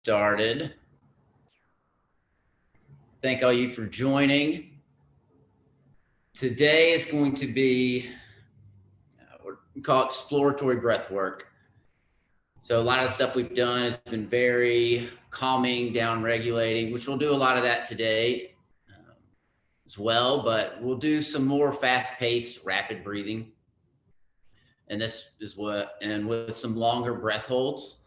started. Thank all you for joining. Today is going to be what we call exploratory breath work. So a lot of the stuff we've done has been very calming, down regulating, which we'll do a lot of that today as well, but we'll do some more fast-paced, rapid breathing. And this is and with some longer breath holds.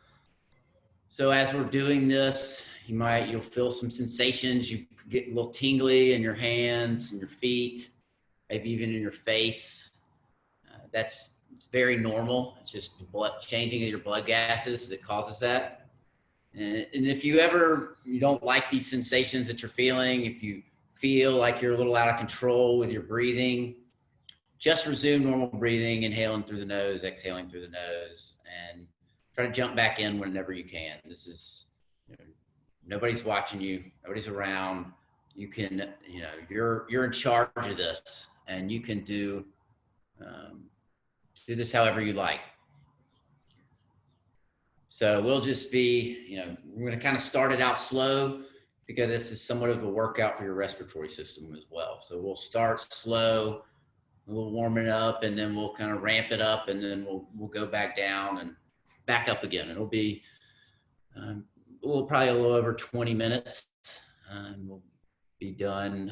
So as we're doing this, you'll feel some sensations. You get a little tingly in your hands and your feet, maybe even in your face. It's very normal. It's just changing of your blood gases that causes that. And if you don't like these sensations that you're feeling, if you feel like you're a little out of control with your breathing, just resume normal breathing, inhaling through the nose, exhaling through the nose, and try to jump back in whenever you can. This is, nobody's watching you, nobody's around. You can, you're in charge of this, and you can do this however you like. So we'll just be, we're going to kind of start it out slow because this is somewhat of a workout for your respiratory system as well. So we'll start slow, a little warming up, and then we'll kind of ramp it up, and then we'll go back down and back up again. It'll be probably a little over 20 minutes. We'll be done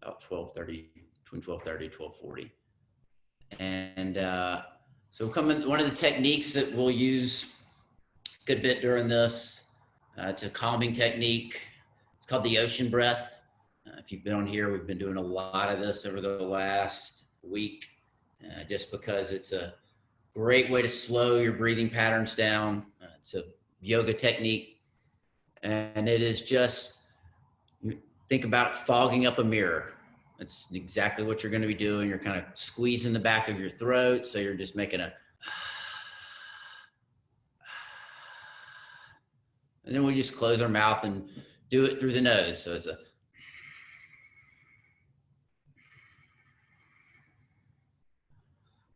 about 12:30, between 12:30 and 12:40. And so one of the techniques that we'll use a good bit during this, it's a calming technique. It's called the ocean breath. If you've been on here, we've been doing a lot of this over the last week, just because it's a great way to slow your breathing patterns down. It's a yoga technique, and it is just, think about fogging up a mirror. That's exactly what you're going to be doing. You're kind of squeezing the back of your throat, so you're just making a, and then we just close our mouth and do it through the nose. So it's a,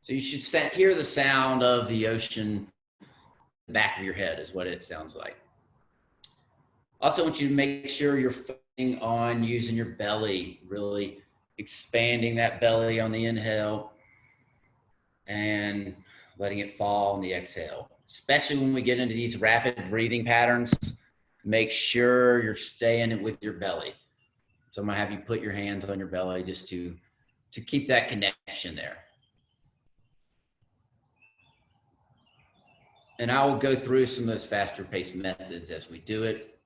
so you should hear the sound of the ocean in the back of your head is what it sounds like. Also, I want you to make sure you're focusing on using your belly, really expanding that belly on the inhale and letting it fall on the exhale. Especially when we get into these rapid breathing patterns, make sure you're staying with your belly. So I'm gonna have you put your hands on your belly just to keep that connection there. And I will go through some of those faster paced methods as we do it.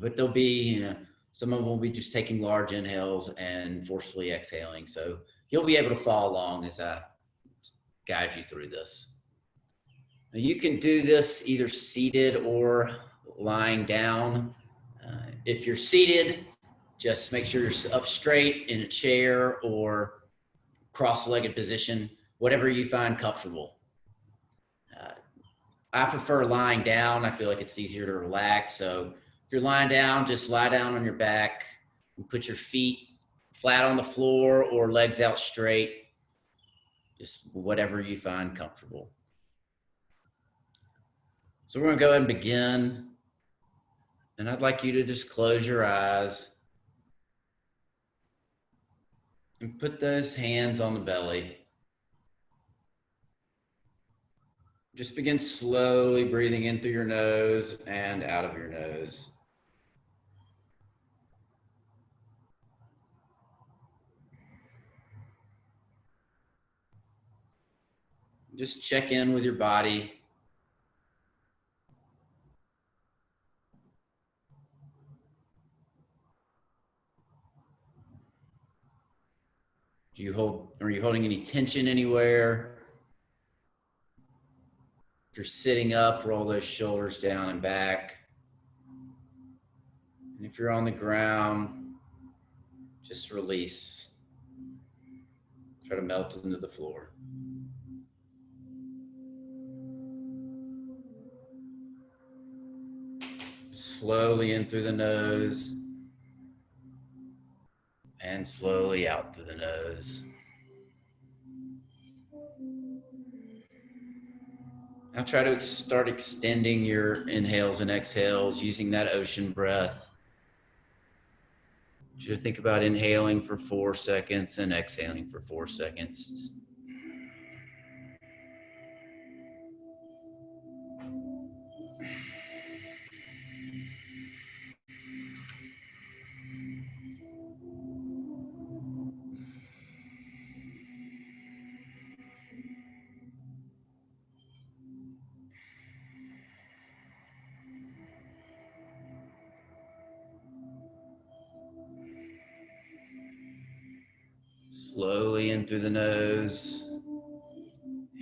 But there'll be, some of them will be just taking large inhales and forcefully exhaling. So you'll be able to follow along as I guide you through this. Now you can do this either seated or lying down. If you're seated, just make sure you're up straight in a chair or cross-legged position, whatever you find comfortable. I prefer lying down. I feel like it's easier to relax. So if you're lying down, just lie down on your back and put your feet flat on the floor or legs out straight, just whatever you find comfortable. So we're going to go ahead and begin. And I'd like you to just close your eyes and put those hands on the belly. Just begin slowly breathing in through your nose and out of your nose. Just check in with your body. Are you holding any tension anywhere? If you're sitting up, roll those shoulders down and back. And if you're on the ground, just release. Try to melt into the floor. Slowly in through the nose and slowly out through the nose. Now try to start extending your inhales and exhales using that ocean breath. Just think about inhaling for 4 seconds and exhaling for 4 seconds. Slowly in through the nose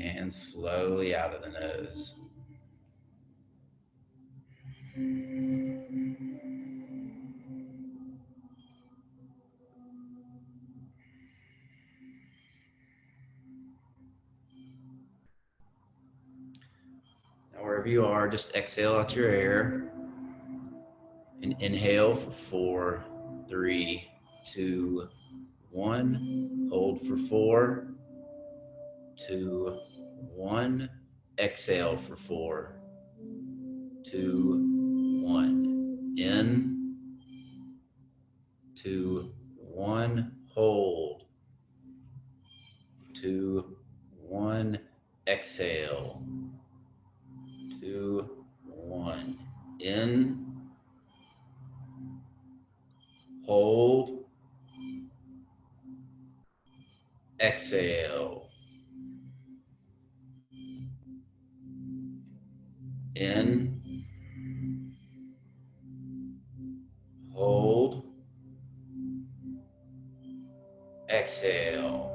and slowly out of the nose. Now, wherever you are, just exhale out your air and inhale for 4, 3, 2, 1. Hold for 4, 2, 1. Exhale for 4, 2, 1. In, 2, 1. Hold, 2, 1. Exhale, 2, 1. In, hold, exhale. In, hold, exhale.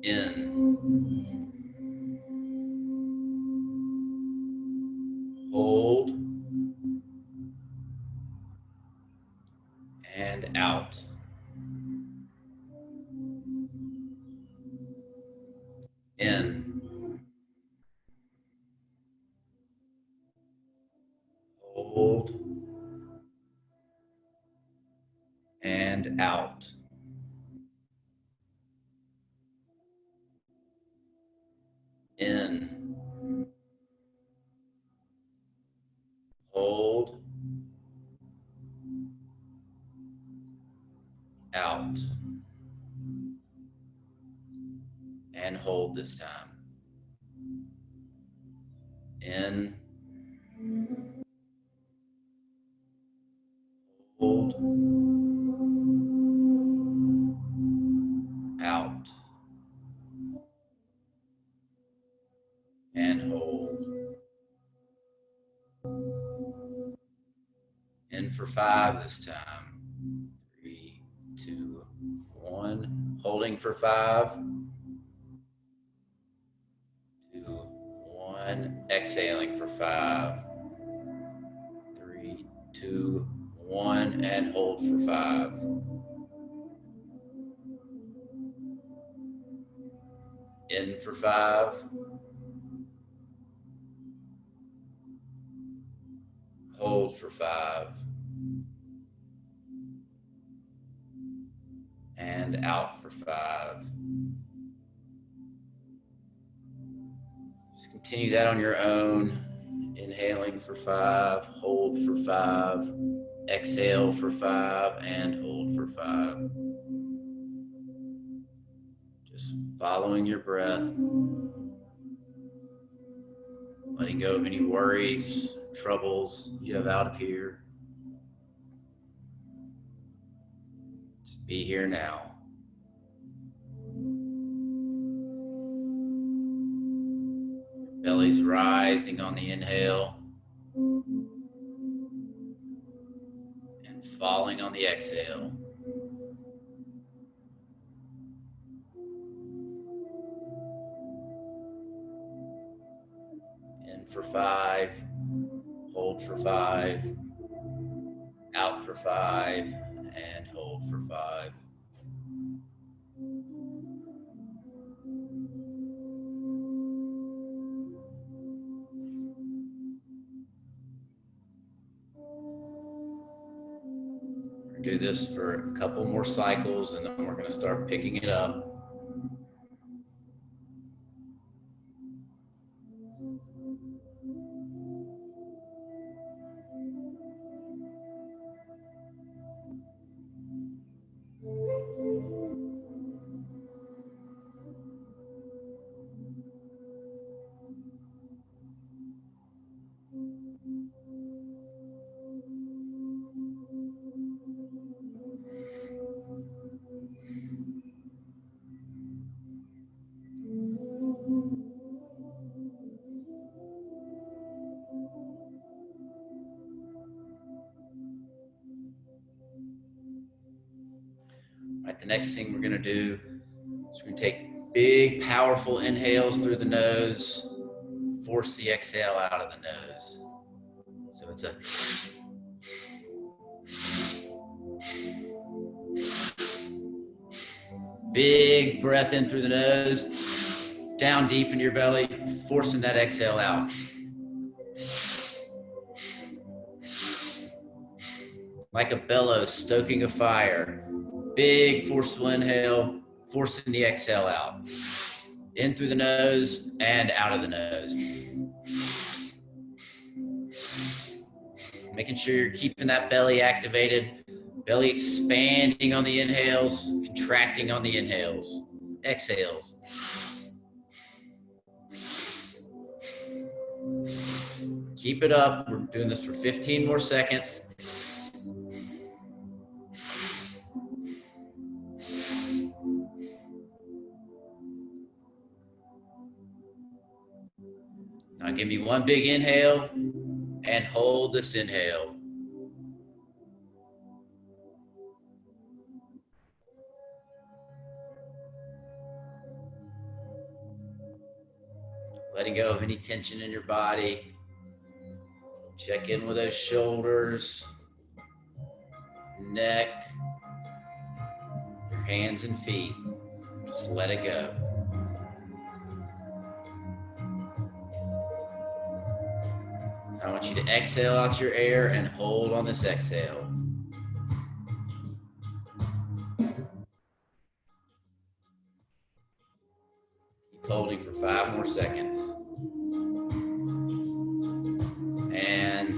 In, hold, and out. In, hold, and out. In, hold, out, and hold this time. In, hold, out, and hold. In for 5 this time. 3, 2, 1. Holding for 5, 2, 1. Exhaling for 5, 3, 2, 1. And hold for 5. In for 5, hold for 5, and out for 5. Just continue that on your own. Inhaling for 5, hold for 5, exhale for 5, and hold for 5. Just following your breath, letting go of any worries, troubles you have out of here. Just be here now. Belly's rising on the inhale and falling on the exhale. In for 5, hold for 5, out for 5, and hold for 5. Do this for a couple more cycles and then we're going to start picking it up. right, the next thing we're gonna do is we're gonna take big, powerful inhales through the nose, force the exhale out of the nose. So it's a big breath in through the nose, down deep into your belly, forcing that exhale out. Like a bellows stoking a fire. Big forceful inhale, forcing the exhale out. In through the nose and out of the nose. Making sure you're keeping that belly activated. Belly expanding on the inhales, contracting on the inhales. Exhales. Keep it up. We're doing this for 15 more seconds. Now give me one big inhale and hold this inhale. Letting go of any tension in your body. Check in with those shoulders, neck, your hands and feet. Just let it go. I want you to exhale out your air and hold on this exhale. Keep holding for 5 more seconds. And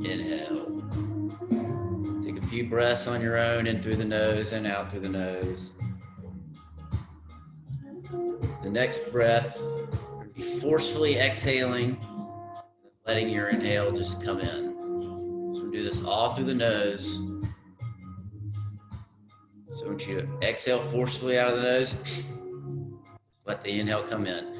inhale. Take a few breaths on your own, in through the nose and out through the nose. The next breath, be forcefully exhaling, letting your inhale just come in. So we do this all through the nose. So I want you to exhale forcefully out of the nose. Let the inhale come in.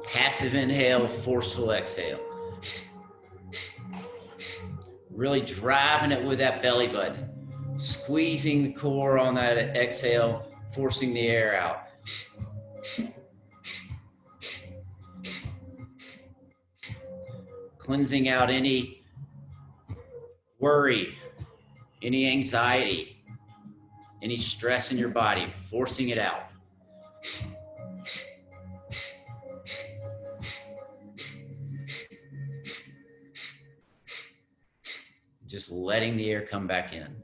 Passive inhale, forceful exhale. Really driving it with that belly button. Squeezing the core on that exhale, forcing the air out. Cleansing out any worry, any anxiety, any stress in your body, forcing it out. Just letting the air come back in.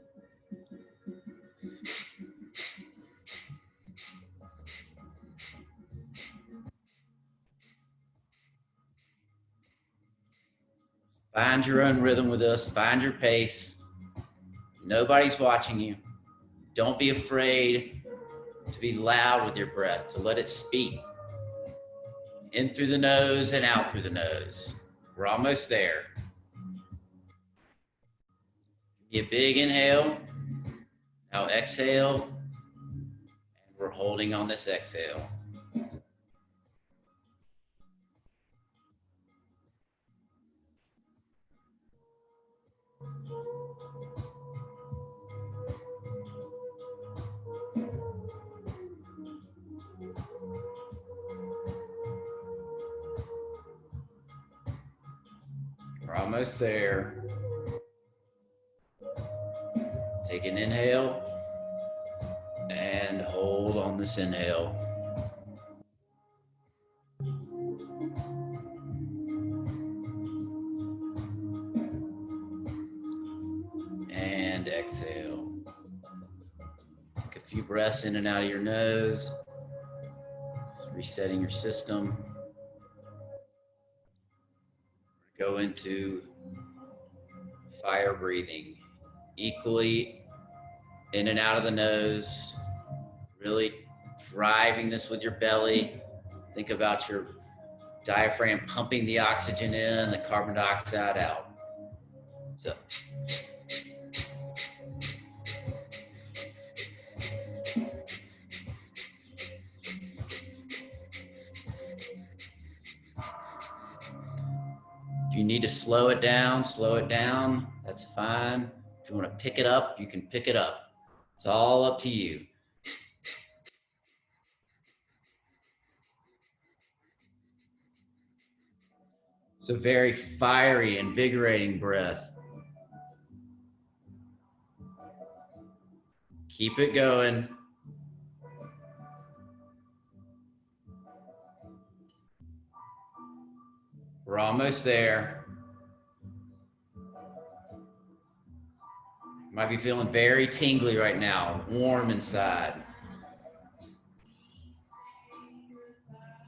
Find your own rhythm with this. Find your pace. Nobody's watching you. Don't be afraid to be loud with your breath, to let it speak. In through the nose and out through the nose. We're almost there. Give me a big inhale. Now exhale. And we're holding on this exhale. We're almost there. Take an inhale and hold on this inhale. And exhale. Take a few breaths in and out of your nose. Just resetting your system. Go into fire breathing. Equally in and out of the nose. Really driving this with your belly. Think about your diaphragm pumping the oxygen in, the carbon dioxide out. So. If you need to slow it down, that's fine. If you want to pick it up, you can pick it up. It's all up to you. It's a very fiery, invigorating breath. Keep it going. We're almost there. You might be feeling very tingly right now, warm inside.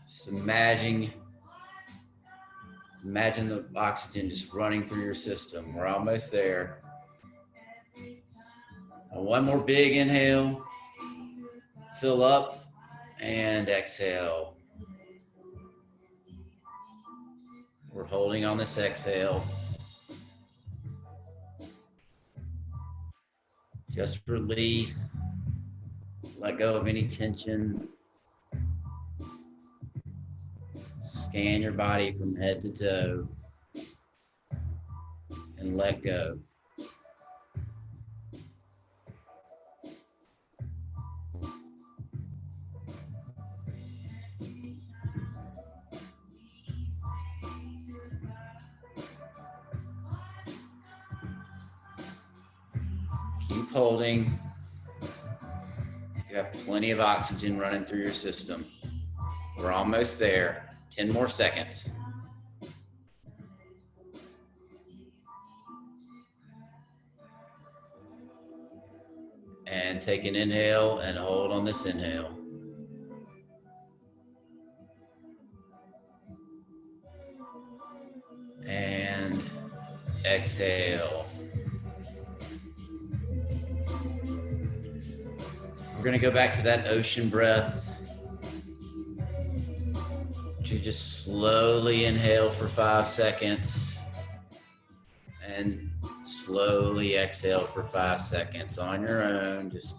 Just imagine the oxygen just running through your system. We're almost there. And one more big inhale. Fill up and exhale. We're holding on this exhale. Just release. Let go of any tension. Scan your body from head to toe and let go. Keep holding. You have plenty of oxygen running through your system. We're almost there. 10 more seconds. And take an inhale and hold on this inhale. And exhale. We're going to go back to that ocean breath. You just slowly inhale for 5 seconds and slowly exhale for 5 seconds on your own. Just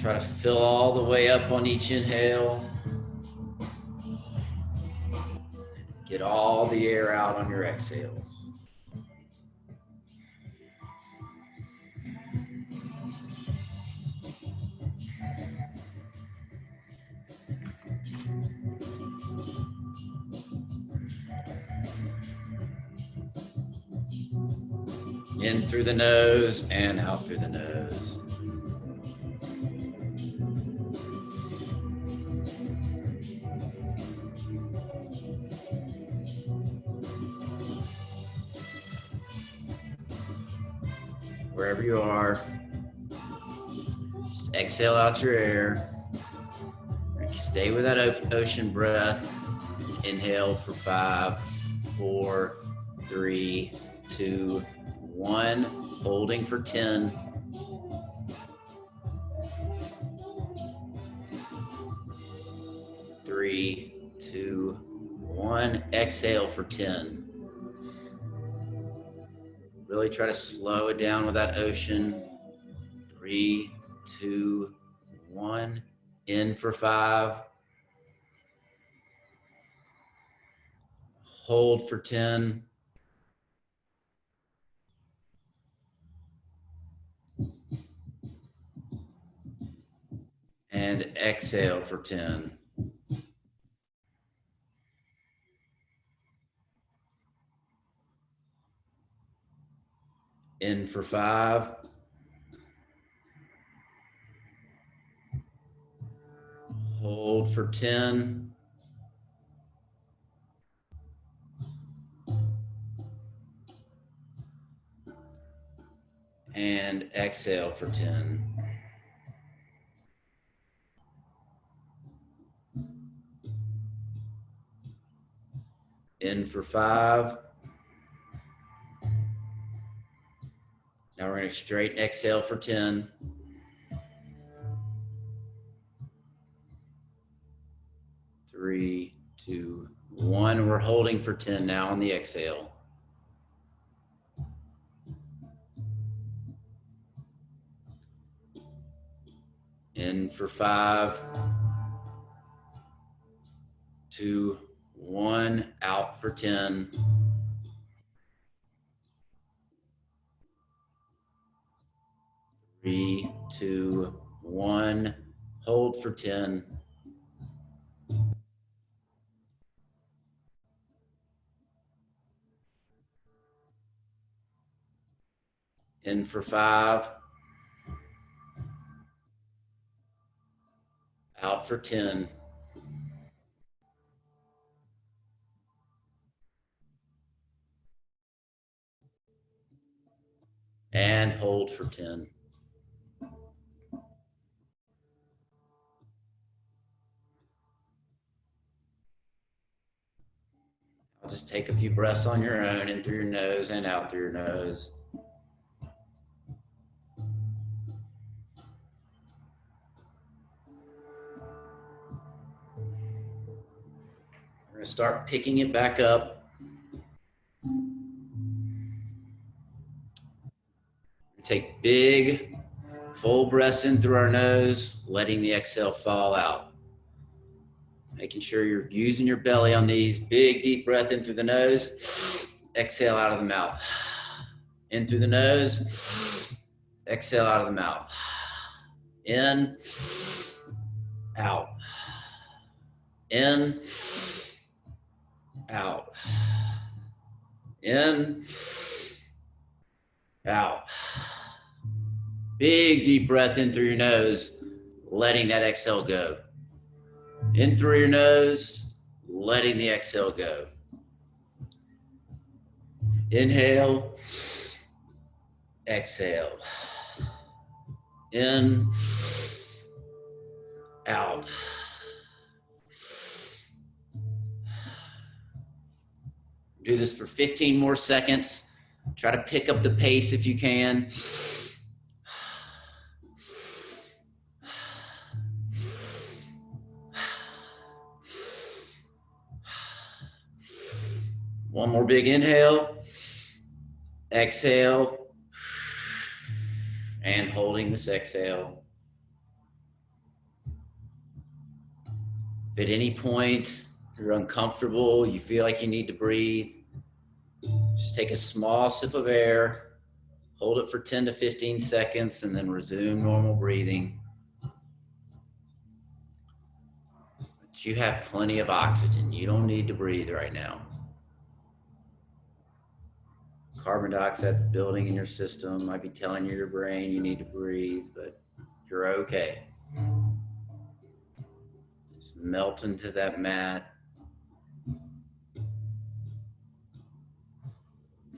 try to fill all the way up on each inhale. Get all the air out on your exhales. In through the nose and out through the nose. Wherever you are, just exhale out your air. Stay with that ocean breath. Inhale for 5, 4, 3, 2, 1. Holding for 10. 3, 2, 1. Exhale for 10. Really try to slow it down with that ocean. 3, 2, 1. In for 5. Hold for 10. And exhale for 10. In for 5. Hold for 10. And exhale for 10. In for 5. Now we're going to straight exhale for 10. 3, 2, 1. We're holding for 10 now on the exhale. In for 5, 2, 1. Out for 10. 3, 2, 1. Hold for 10. In for 5. Out for 10. And hold for 10. I'll just take a few breaths on your own, in through your nose and out through your nose. We're going to start picking it back up. Take big, full breaths in through our nose, letting the exhale fall out. Making sure you're using your belly on these. Big, deep breath in through the nose. Exhale out of the mouth. In through the nose. Exhale out of the mouth. In. Out. In. Out. In. Out. Big, deep breath in through your nose, letting that exhale go. In through your nose, letting the exhale go. Inhale, exhale. In, out. Do this for 15 more seconds. Try to pick up the pace if you can. One more big inhale, exhale, and holding this exhale. If at any point you're uncomfortable, you feel like you need to breathe, just take a small sip of air, hold it for 10 to 15 seconds, and then resume normal breathing. But you have plenty of oxygen. You don't need to breathe right now. Carbon dioxide building in your system might be telling your brain you need to breathe, but you're okay. Just melt into that mat.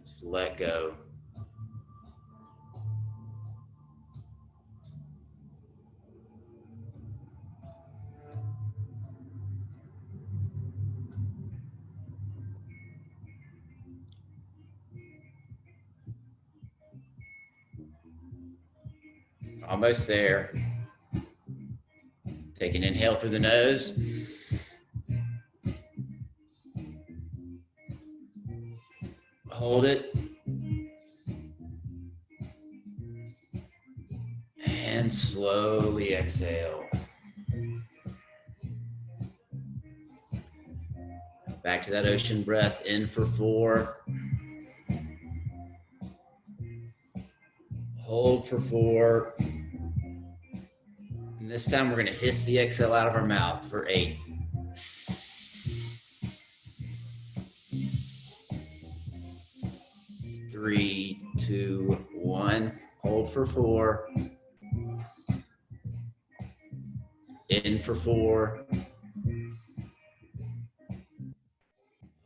Just let go. Almost there. Take an inhale through the nose. Hold it. And slowly exhale. Back to that ocean breath. In for 4. Hold for 4. And this time we're going to hiss the exhale out of our mouth for 8. 3, 2, 1. Hold for 4. In for 4.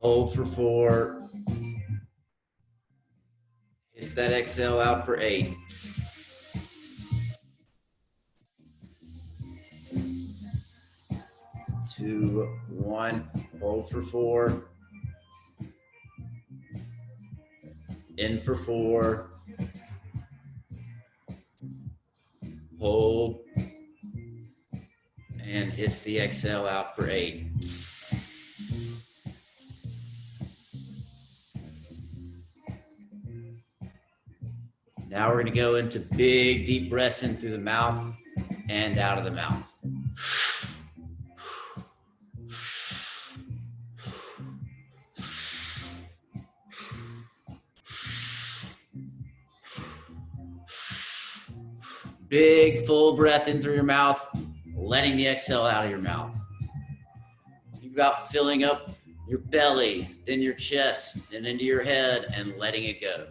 Hold for 4. Hiss that exhale out for 8. 2, 1. Hold for 4. In for 4. hold, and hiss the exhale out for 8. Now we're going to go into big, deep breaths in through the mouth and out of the mouth. Big, full breath in through your mouth, letting the exhale out of your mouth. Think about filling up your belly, then your chest, and into your head, and letting it go.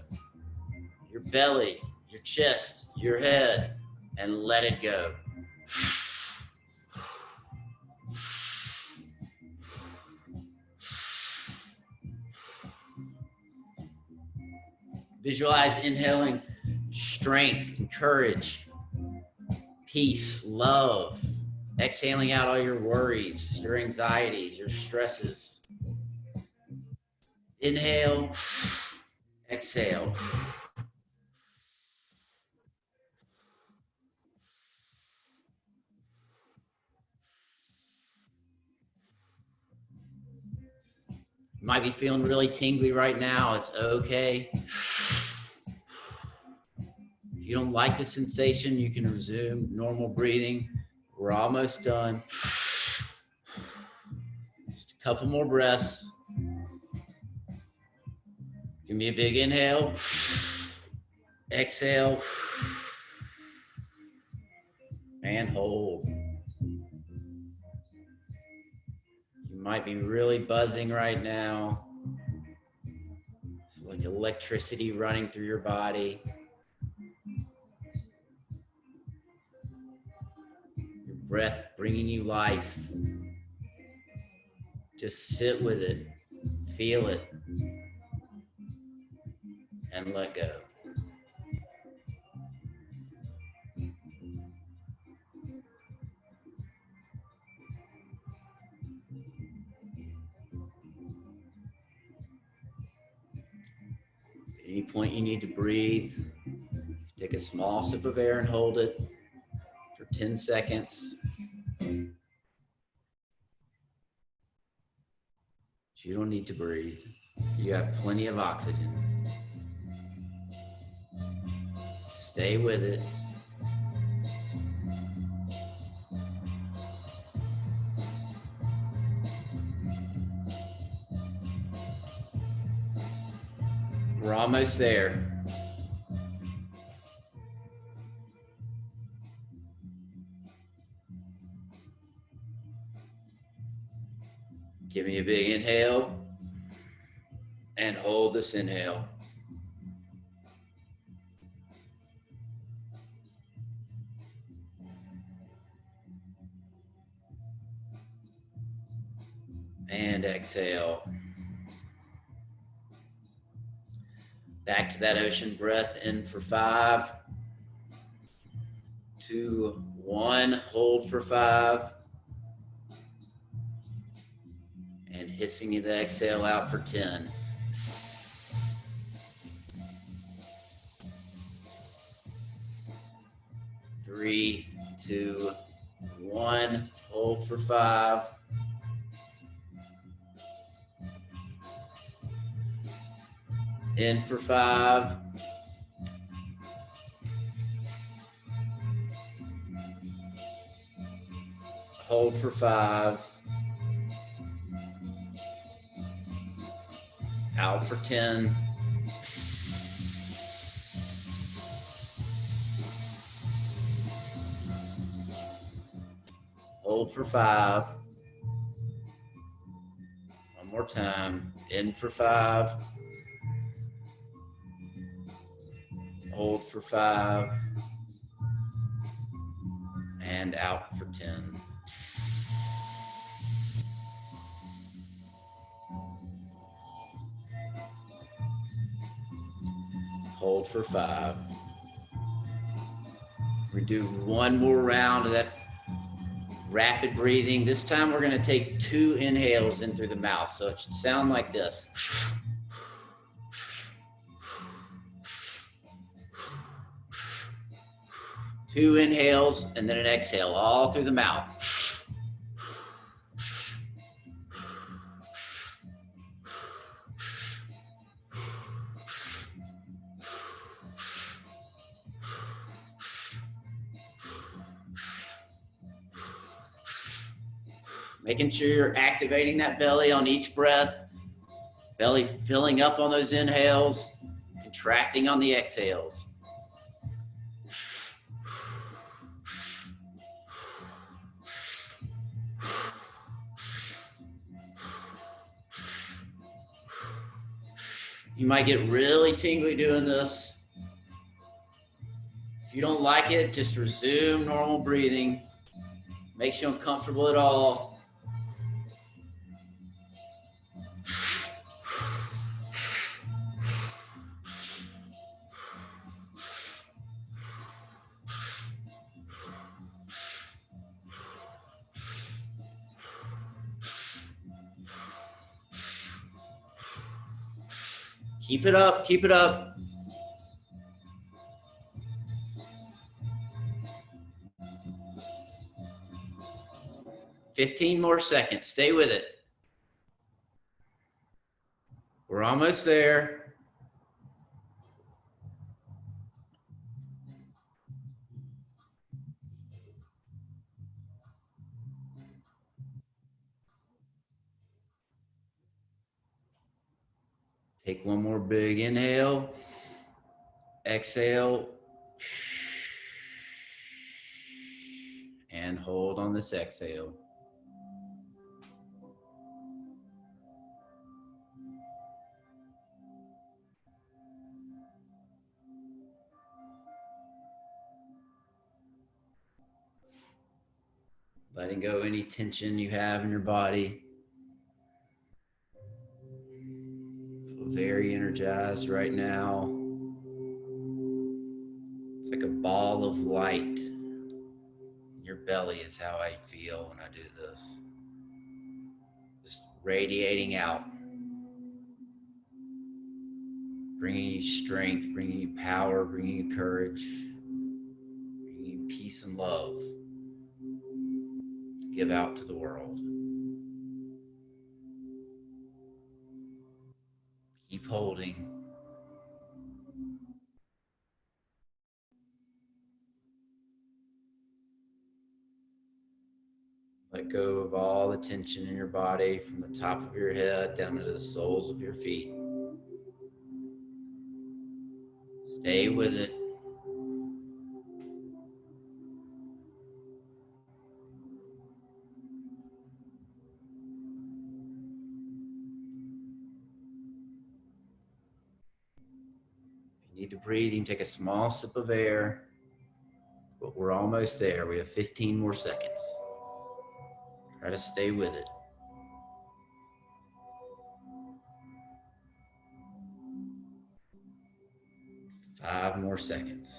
Your belly, your chest, your head, and let it go. Visualize inhaling strength and courage, peace, love. Exhaling out all your worries, your anxieties, your stresses. Inhale, exhale. You might be feeling really tingly right now. It's okay. If you don't like the sensation, you can resume normal breathing. We're almost done. Just a couple more breaths. Give me a big inhale. Exhale. And hold. You might be really buzzing right now. It's like electricity running through your body. Your breath bringing you life. Just sit with it, feel it, and let go. At any point you need to breathe, take a small sip of air and hold it for 10 seconds. You don't need to breathe. You have plenty of oxygen. Stay with it. We're almost there. Give me a big inhale and hold this inhale. And exhale. Back to that ocean breath in for 5, 2, 1. Hold for 5. And hissing the exhale out for 10. 3, 2, 1. Hold for 5. In for 5. Hold for 5. Out for 10. Hold for 5. One more time. In for 5. Hold for 5. And out for 10. Hold for 5. We do one more round of that rapid breathing. This time we're going to take 2 inhales in through the mouth. So it should sound like this. 2 2 inhales and then an exhale all through the mouth. Making sure you're activating that belly on each breath. Belly filling up on those inhales, contracting on the exhales. You might get really tingly doing this. If you don't like it, just resume normal breathing. Makes you uncomfortable at all. Keep it up, keep it up. "15 more seconds, stay with it. We're almost there. Take one more big inhale. Exhale. And hold on this exhale. Letting go any tension you have in your body. Feel very energized right now. It's like a ball of light. Your belly is how I feel when I do this. Just radiating out. Bringing you strength, bringing you power, bringing you courage, bringing you peace and love to give out to the world. Keep holding. Let go of all the tension in your body from the top of your head down to the soles of your feet. Stay with it. If you need to breathe, you can take a small sip of air, but we're almost there. We have 15 more seconds. Try to stay with it. 5 more seconds.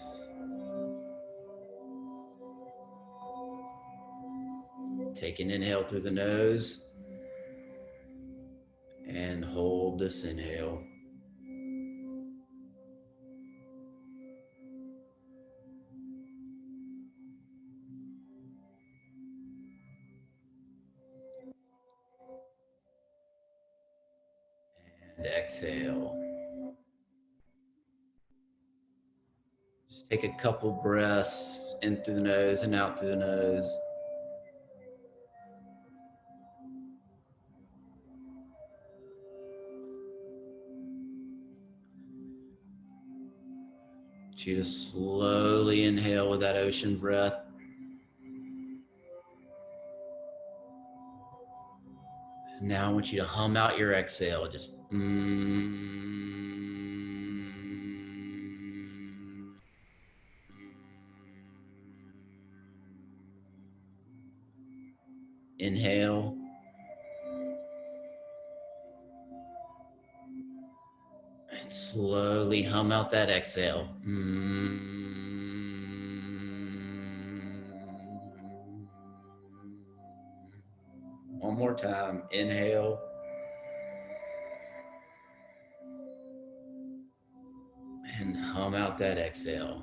Take an inhale through the nose and hold this inhale. And exhale. Just take a couple breaths in through the nose and out through the nose. You to slowly inhale with that ocean breath. And now I want you to hum out your exhale. Just inhale. And slowly hum out that exhale. One more time. Inhale. And hum out that exhale.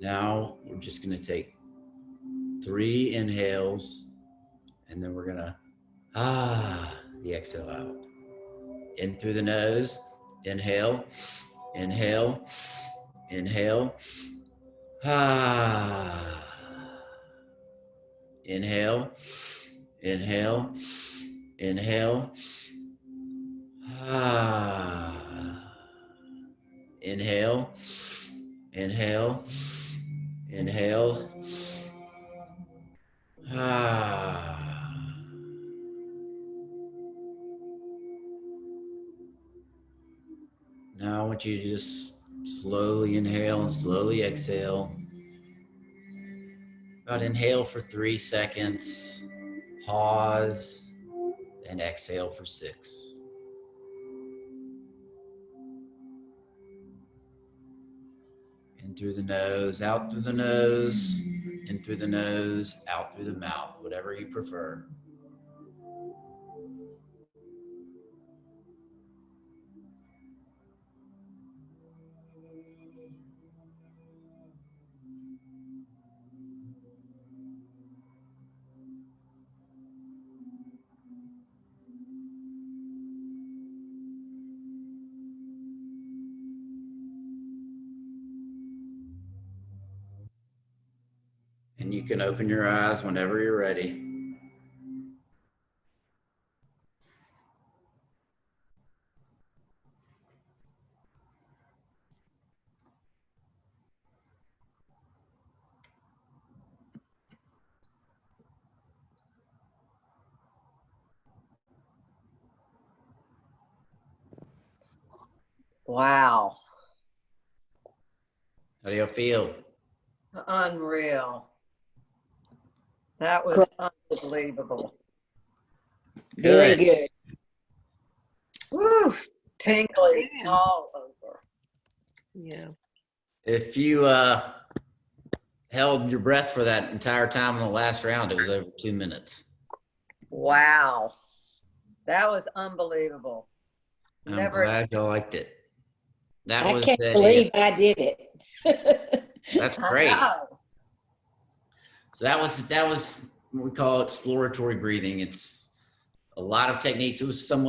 Now we're just going to take 3 inhales, and then we're going to the exhale out. In through the nose, inhale, inhale, inhale, inhale, inhale, inhale, inhale, inhale, inhale, Now I want you to just slowly inhale and slowly exhale. About inhale for 3 seconds, pause, and exhale for 6. In through the nose, out through the nose, in through the nose, out through the mouth, whatever you prefer. And you can open your eyes whenever you're ready. Wow. How do you feel? Unreal. That was unbelievable. Very good. Woo! Tingling all over. Yeah. If you held your breath for that entire time in the last round, it was over 2 minutes. Wow. That was unbelievable. I'm glad you liked it. I can't believe I did it. That's great. So that was what we call exploratory breathing. It's a lot of techniques. It was some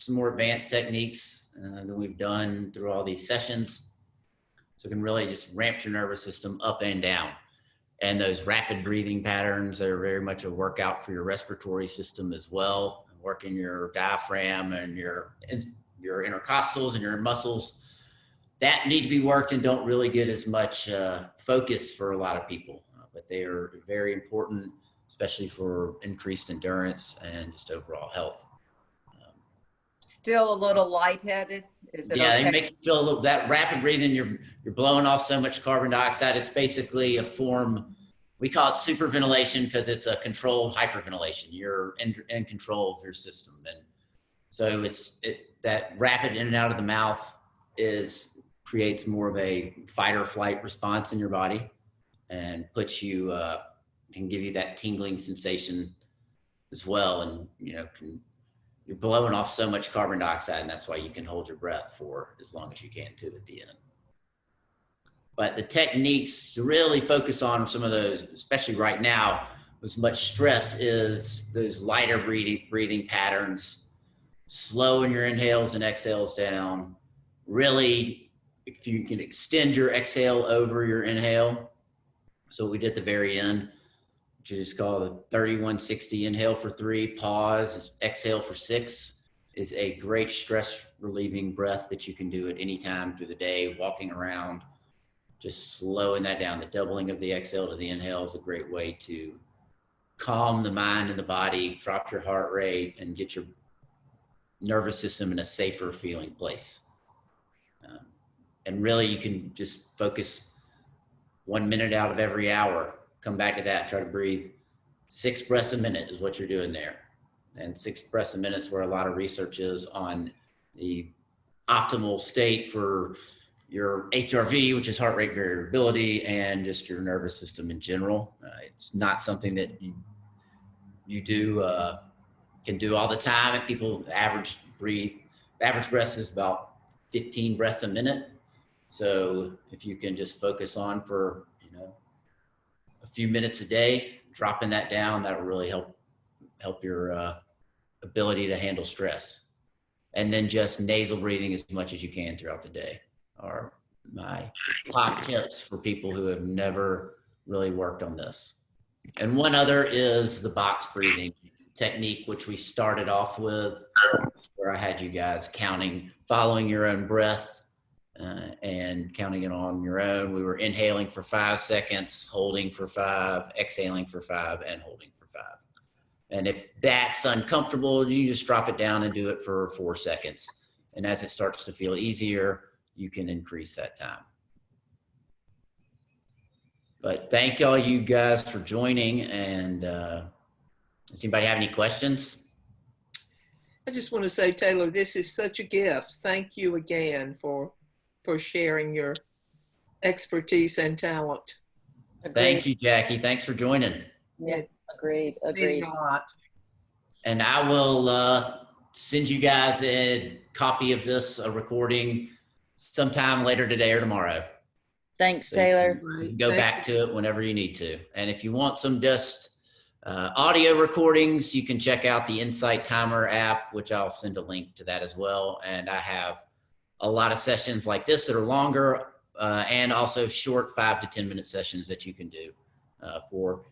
more advanced techniques than we've done through all these sessions. So it can really just ramp your nervous system up and down. And those rapid breathing patterns are very much a workout for your respiratory system as well, working your diaphragm and your intercostals and your muscles that need to be worked and don't really get as much focus for a lot of people, but they are very important, especially for increased endurance and just overall health. Still a little lightheaded? Is it okay? They make you feel a little, that rapid breathing, you're blowing off so much carbon dioxide. It's basically a form, we call it superventilation because it's a controlled hyperventilation. You're in control of your system. And so that rapid in and out of the mouth creates more of a fight or flight response in your body and puts you, can give you that tingling sensation as well. And, you're blowing off so much carbon dioxide, and that's why you can hold your breath for as long as you can too at the end. But the techniques to really focus on some of those, especially right now, with much stress, is those lighter breathing patterns, slowing your inhales and exhales down. Really, if you can extend your exhale over your inhale. So we did at the very end, which is called the 3160 inhale for 3, pause, exhale for 6, is a great stress relieving breath that you can do at any time through the day, walking around, just slowing that down. The doubling of the exhale to the inhale is a great way to calm the mind and the body, drop your heart rate, and get your nervous system in a safer feeling place. And really, you can just focus 1 minute out of every hour. Come back to that, try to breathe 6 breaths a minute is what you're doing there. And 6 breaths a minute is where a lot of research is on the optimal state for your HRV, which is heart rate variability, and just your nervous system in general. It's not something that you can do all the time. And people average breaths is about 15 breaths a minute. So if you can just focus on for a few minutes a day, dropping that down, that'll really help your ability to handle stress. And then just nasal breathing as much as you can throughout the day are my top tips for people who have never really worked on this. And one other is the box breathing technique, which we started off with, where I had you guys counting, following your own breath and counting it on your own. We were inhaling for 5 seconds, holding for 5, exhaling for 5, and holding for 5. And if that's uncomfortable, you just drop it down and do it for 4 seconds. And as it starts to feel easier, you can increase that time. But thank all you guys for joining. And does anybody have any questions? I just want to say, Taylor, this is such a gift. Thank you again for sharing your expertise and talent. Agreed. Thank you, Jackie. Thanks for joining. Yeah, agreed. Meaning a lot. And I will send you guys a copy of this, a recording, sometime later today or tomorrow. Thanks, Taylor. You can go back to it whenever you need to. And if you want some just audio recordings, you can check out the Insight Timer app, which I'll send a link to that as well. And I have a lot of sessions like this that are longer and also short 5 to 10 minute sessions that you can do for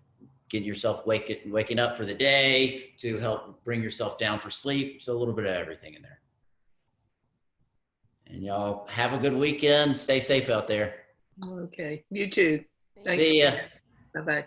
getting yourself waking up for the day, to help bring yourself down for sleep. So a little bit of everything in there. And y'all have a good weekend. Stay safe out there. Okay. You too. Thanks. See ya. Bye-bye.